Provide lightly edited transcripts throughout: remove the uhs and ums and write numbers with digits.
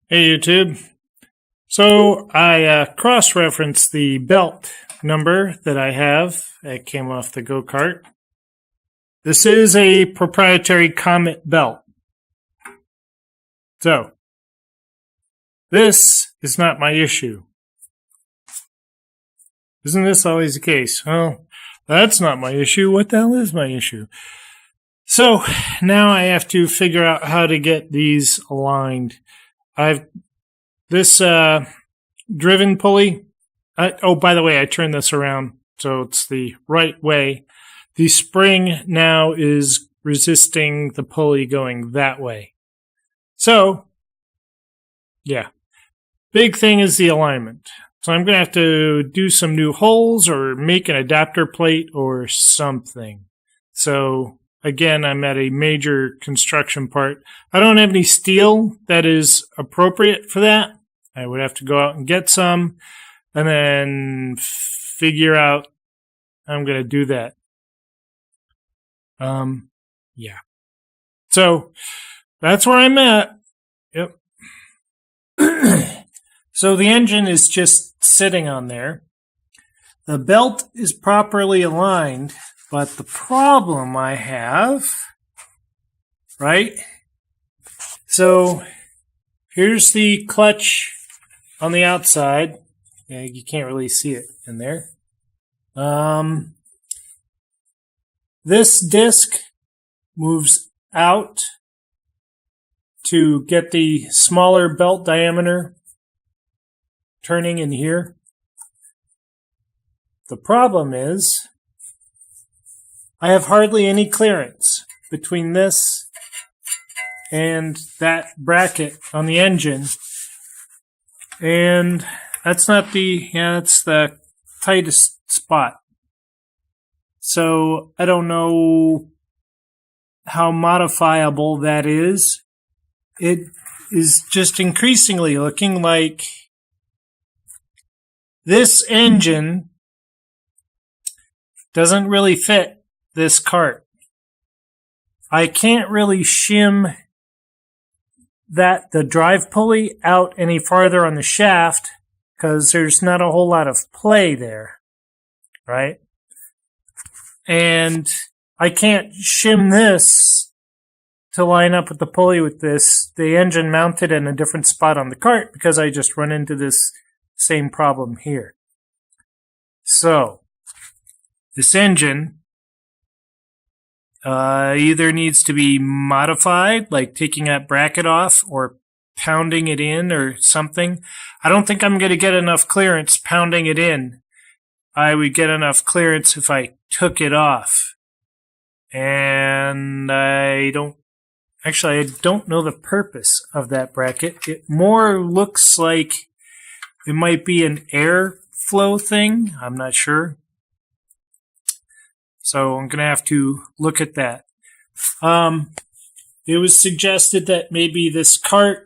Hey YouTube. So I cross-referenced the belt number that I have that came off the Go Kart. This is a proprietary Comet belt. So this is not my issue. Isn't this always the case? Well, that's not my issue. What the hell is my issue? So now I have to figure out how to get these aligned. I've this driven pulley. Oh, by the way, I turned this around so it's the right way. The spring now is resisting the pulley going that way. So, yeah. Big thing is the alignment. So I'm going to have to do some new holes or make an adapter plate or something. So, again, I'm at a major construction part. I don't have any steel that is appropriate for that. I would have to go out and get some and then figure out how I'm going to do that. Yeah. So that's where I'm at. Yep. So the engine is just sitting on there. The belt is properly aligned, but the problem I have, right? So here's the clutch on the outside. Yeah, you can't really see it in there. This disc moves out to get the smaller belt diameter turning in here. The problem is I have hardly any clearance between this and that bracket on the engine. And that's not that's the tightest spot. So I don't know how modifiable that is. It is just increasingly looking like this engine doesn't really fit this kart. I can't really shim the drive pulley out any farther on the shaft because there's not a whole lot of play there, right? And I can't shim this to line up with the pulley with the engine mounted in a different spot on the kart because I just run into this same problem here. So this engine either needs to be modified, like taking that bracket off or pounding it in or something. I don't think I'm going to get enough clearance pounding it in. I would get enough clearance if I took it off. And I don't know the purpose of that bracket. It more looks like it might be an airflow thing. I'm not sure. So I'm going to have to look at that. It was suggested that maybe this kart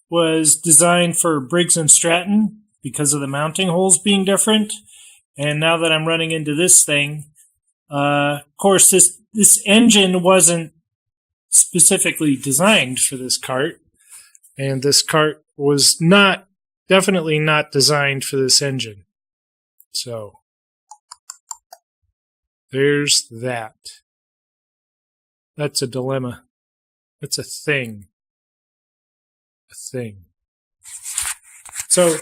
was designed for Briggs & Stratton because of the mounting holes being different. And now that I'm running into this thing, of course, this engine wasn't specifically designed for this kart. And this kart was definitely not designed for this engine. So there's that. That's a dilemma. That's a thing. A thing. So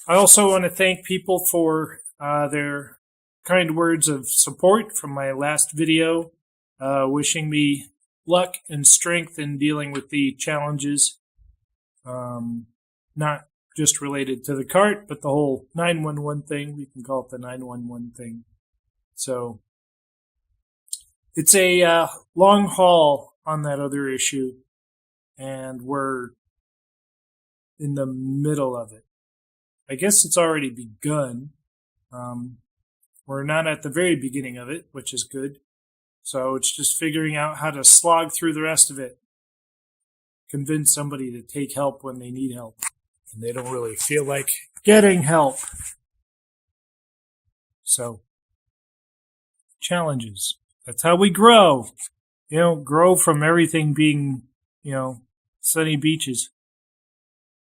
I also want to thank people for their kind words of support from my last video, wishing me luck and strength in dealing with the challenges, not just related to the kart, but the whole 911 thing. We can call it the 911 thing. So it's a long haul on that other issue, and we're in the middle of it. I guess it's already begun. We're not at the very beginning of it, which is good. So it's just figuring out how to slog through the rest of it. Convince somebody to take help when they need help. And they don't really feel like getting help. So, challenges. That's how we grow. You know, grow from everything being, sunny beaches.